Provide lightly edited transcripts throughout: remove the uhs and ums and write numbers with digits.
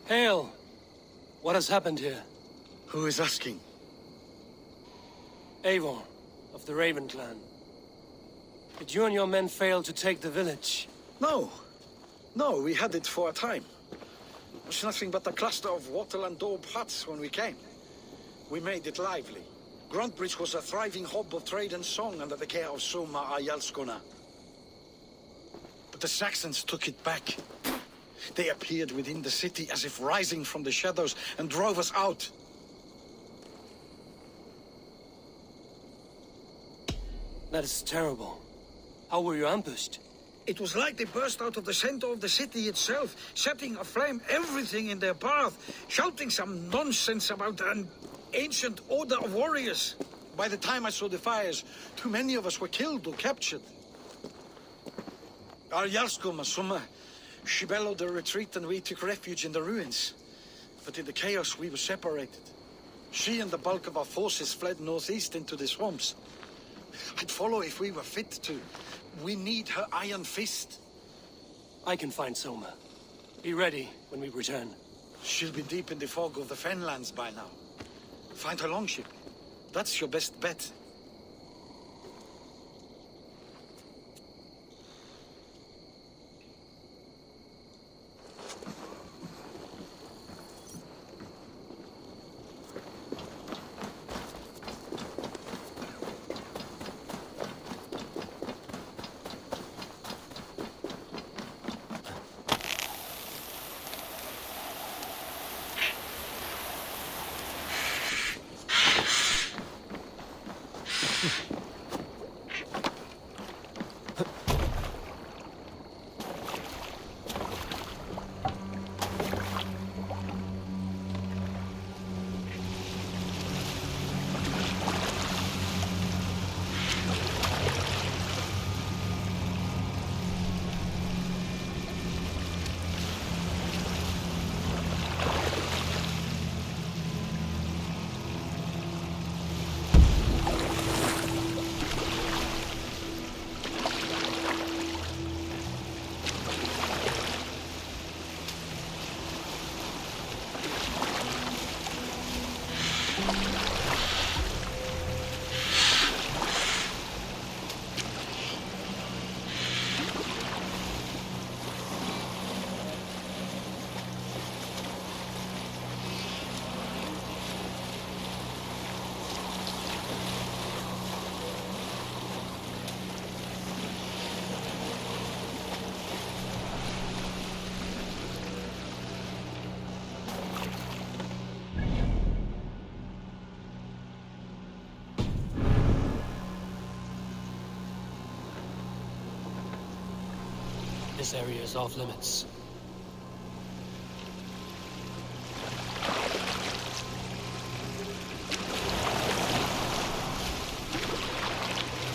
Hail! What has happened here? Who is asking? Eivor, of the Raven clan. Did you and your men fail to take the village? No. No, we had it for a time. It was nothing but a cluster of wattle and daub huts when we came. We made it lively. Gruntbridge was a thriving hub of trade and song under the care of Soma Ayalskona. But the Saxons took it back. They appeared within the city as if rising from the shadows and drove us out. That is terrible. How were you ambushed? It was like they burst out of the center of the city itself, setting aflame everything in their path, shouting some nonsense about an ancient order of warriors. By the time I saw the fires, too many of us were killed or captured. Our Yarskoma, Soma, she bellowed a retreat and we took refuge in the ruins. But in the chaos we were separated. She and the bulk of our forces fled northeast into the swamps. I'd follow if we were fit to. We need her iron fist. I can find Soma. Be ready when we return. She'll be deep in the fog of the Fenlands by now. Find her longship. That's your best bet. This area is off limits.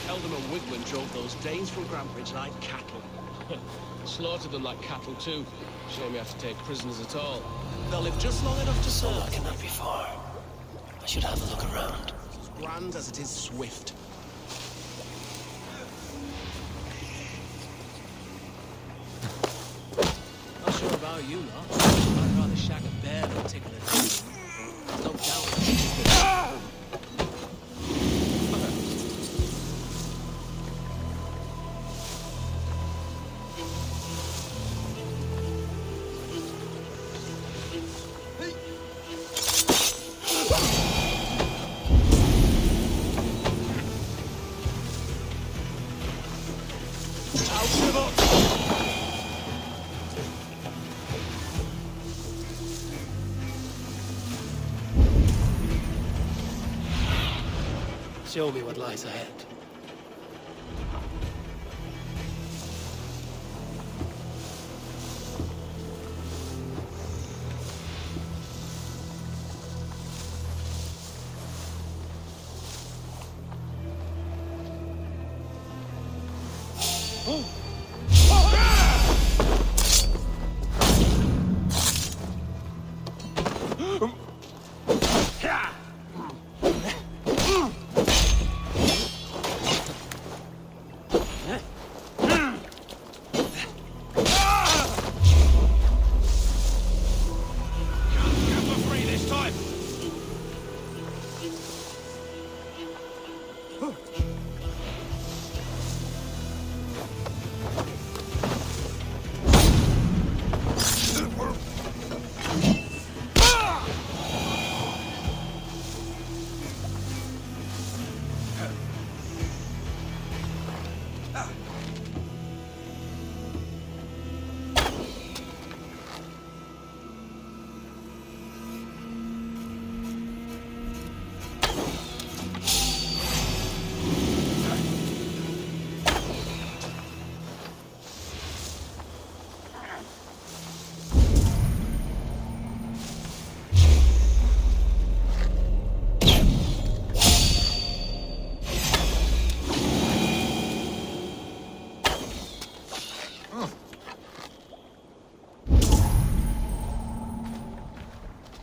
Eldon and Wigwam drove those Danes from Grantbridge like cattle. Slaughtered them like cattle too. Shame we have to take prisoners at all. They'll live just long enough to serve. Soma cannot be far. I should have a look around. As grand as it is swift. Not sure about you lot. I'd rather shag a bear than tickle a deer. No doubt. Show me what lies ahead.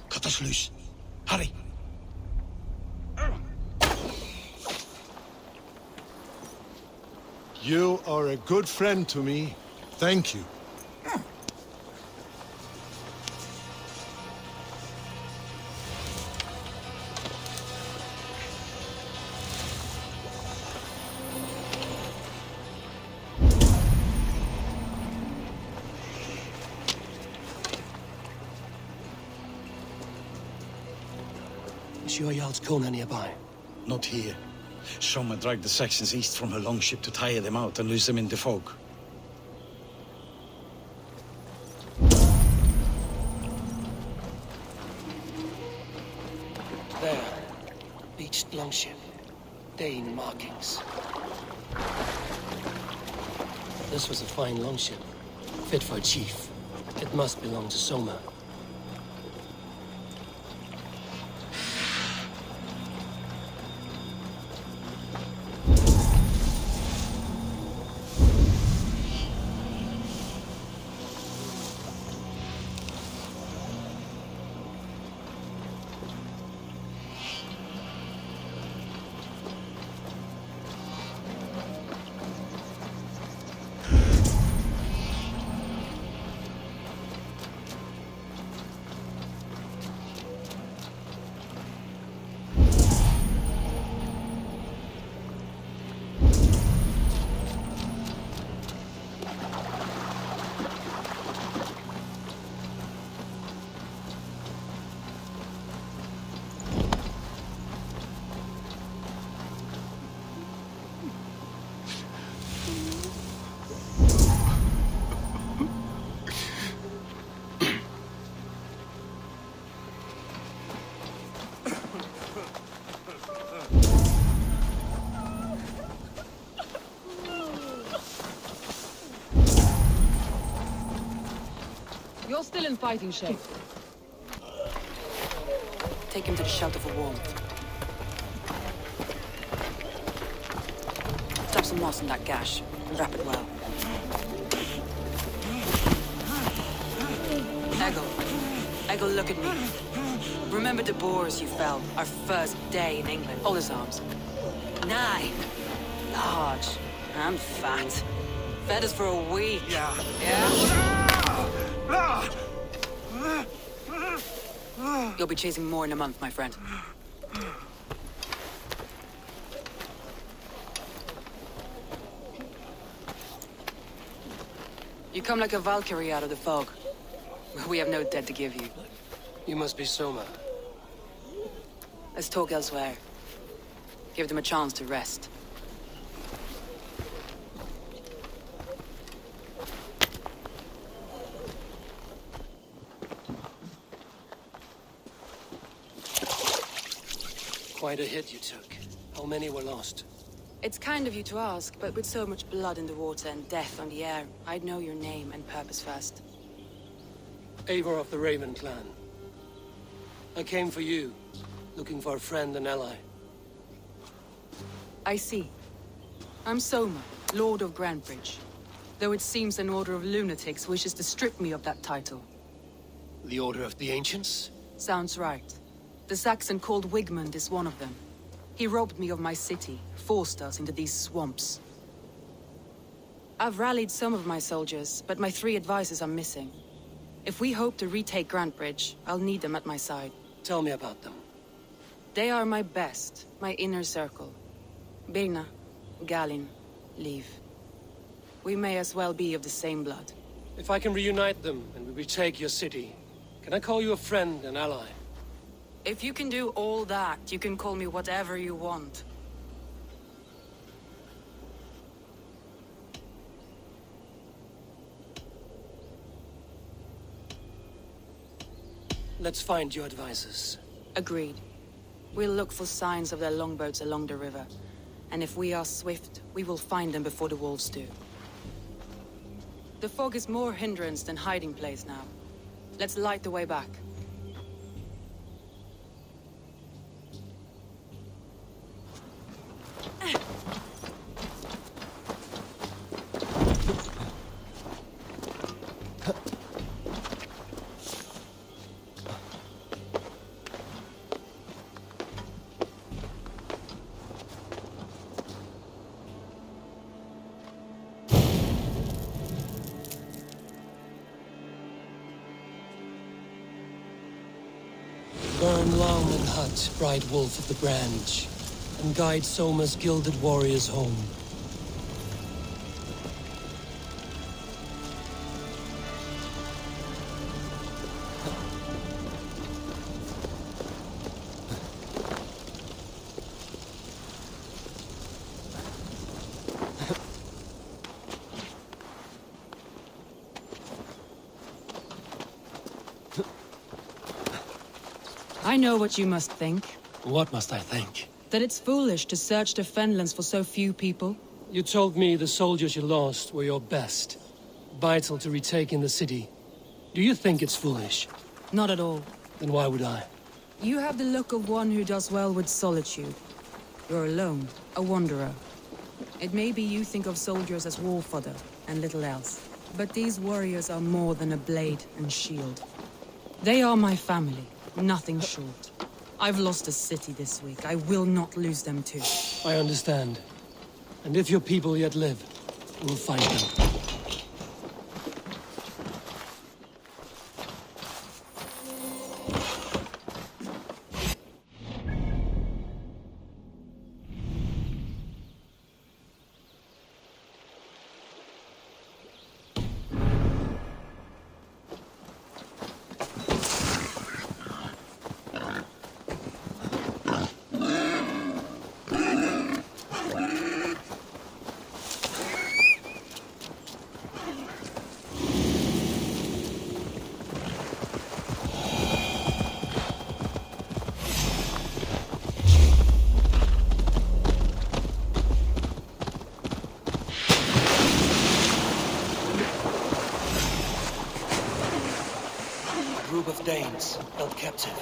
Cut us loose. Hurry. You are a good friend to me. Thank you. Is your Jarl's Kona nearby? Not here. Soma dragged the Saxons east from her longship to tire them out and lose them in the fog. There. Beached longship. Dane markings. This was a fine longship. Fit for a chief. It must belong to Soma. You're still in fighting shape. Take him to the shelter for warmth. Drop some moss in that gash and wrap it well. Eggle, look at me. Remember the boars you felled our first day in England? Hold his arms. 9. Large and fat. Fed us for a week. Yeah? You'll be chasing more in a month, my friend. You come like a Valkyrie out of the fog. We have no debt to give you. You must be Soma. Let's talk elsewhere. Give them a chance to rest. Quite a hit you took. How many were lost? It's kind of you to ask, but with so much blood in the water and death on the air, I'd know your name and purpose first. Eivor of the Raven clan. I came for you, looking for a friend and ally. I see. I'm Soma, Lord of Grandbridge. Though it seems an order of lunatics wishes to strip me of that title. The Order of the Ancients? Sounds right. The Saxon called Wigmund is one of them. He robbed me of my city, forced us into these swamps. I've rallied some of my soldiers, but my 3 advisors are missing. If we hope to retake Grantebridge, I'll need them at my side. Tell me about them. They are my best, my inner circle. Birna, Galin, Liv. We may as well be of the same blood. If I can reunite them and we retake your city, can I call you a friend and ally? If you can do all that, you can call me whatever you want. Let's find your advisors. Agreed. We'll look for signs of their longboats along the river. And if we are swift, we will find them before the wolves do. The fog is more hindrance than hiding place now. Let's light the way back. Burn Longman Hut, bright wolf of the branch, and guide Soma's gilded warriors home. I know what you must think. What must I think? That it's foolish to search the Fenlands for so few people. You told me the soldiers you lost were your best. Vital to retaking the city. Do you think it's foolish? Not at all. Then why would I? You have the look of one who does well with solitude. You're alone, a wanderer. It may be you think of soldiers as war fodder, and little else. But these warriors are more than a blade and shield. They are my family, nothing short. I've lost a city this week. I will not lose them too. I understand. And if your people yet live, we'll find them. Group of Danes held captive.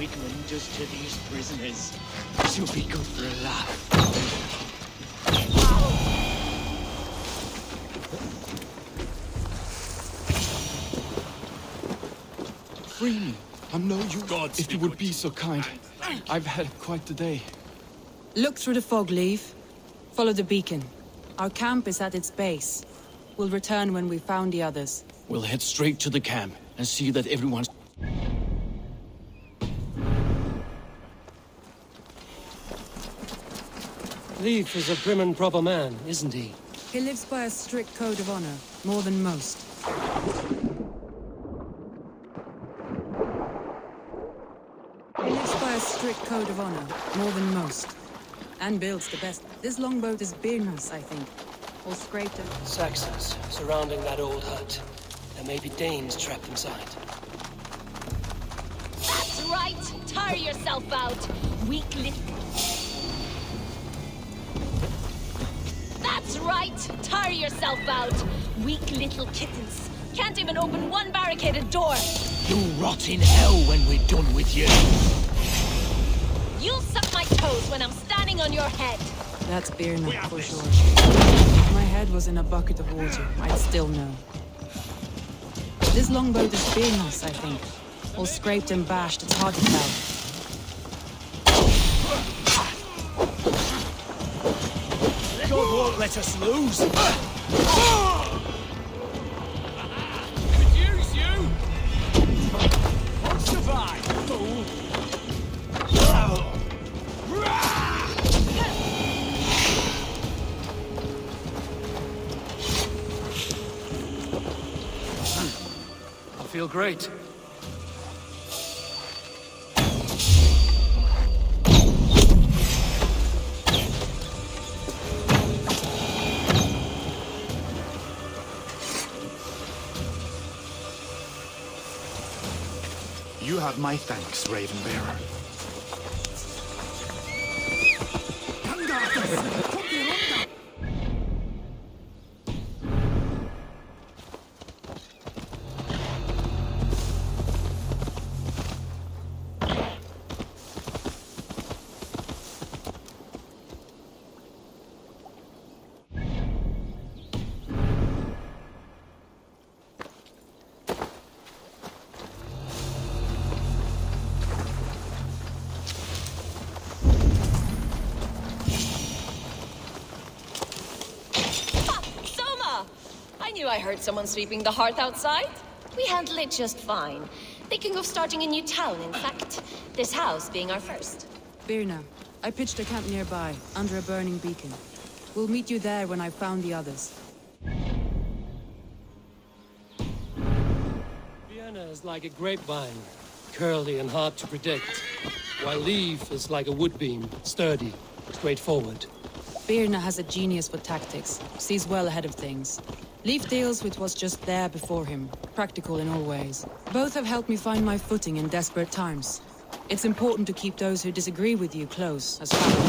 wigglingers to these prisoners. She'll be good for a laugh. Free me. I'm no use. Gods If you would be so kind. I've had quite the day. Look through the fog, Leave. Follow the beacon. Our camp is at its base. We'll return when we've found the others. We'll head straight to the camp and see that everyone's... Leif is a prim and proper man, isn't he? He lives by a strict code of honor, more than most. He lives by a strict code of honor, more than most. And builds the best. This longboat is Birna's, I think. All scraped and... Saxons surrounding that old hut. There may be Danes trapped inside. That's right! Tire yourself out, weak little... That's right! Tire yourself out, weak little kittens. Can't even open one barricaded door. You rot in hell when we're done with you. You'll suck my toes when I'm standing on your head. That's Birna, for sure. If my head was in a bucket of water, I'd still know. This longboat is Birna's, I think. All scraped and bashed, it's hard to tell. God won't let us lose. Confuse you! Won't survive, fool! I feel great. You have my thanks, Ravenbearer. I heard someone sweeping the hearth outside. We handle it just fine. Thinking of starting a new town, in fact. This house being our first. Birna, I pitched a camp nearby, under a burning beacon. We'll meet you there when I've found the others. Vienna is like a grapevine, curly and hard to predict, while Leif is like a woodbeam, sturdy, straightforward. Birna has a genius for tactics, sees well ahead of things. Leif deals with what's just there before him, practical in all ways. Both have helped me find my footing in desperate times. It's important to keep those who disagree with you close, as family.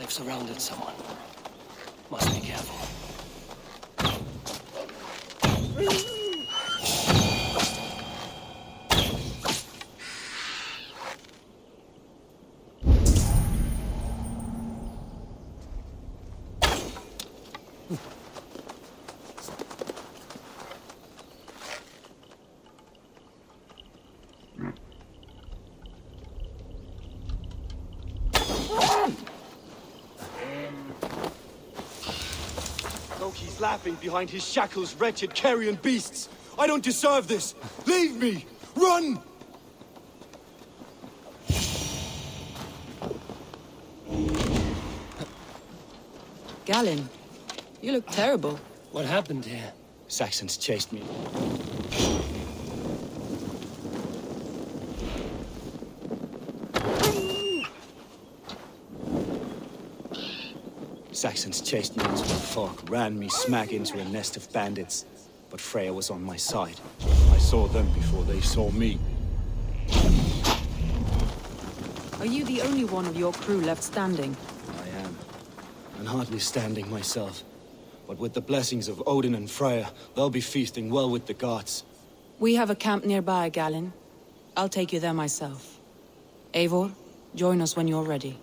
Surrounded someone. Must be careful. He's laughing behind his shackles, wretched carrion beasts. I don't deserve this. Leave me! Run! Galen, you look terrible. What happened here? Saxons chased me. Saxons chased me into a fog, ran me smack into a nest of bandits. But Freya was on my side. I saw them before they saw me. Are you the only one of your crew left standing? I am. And hardly standing myself. But with the blessings of Odin and Freya, they'll be feasting well with the gods. We have a camp nearby, Galen. I'll take you there myself. Eivor, join us when you're ready.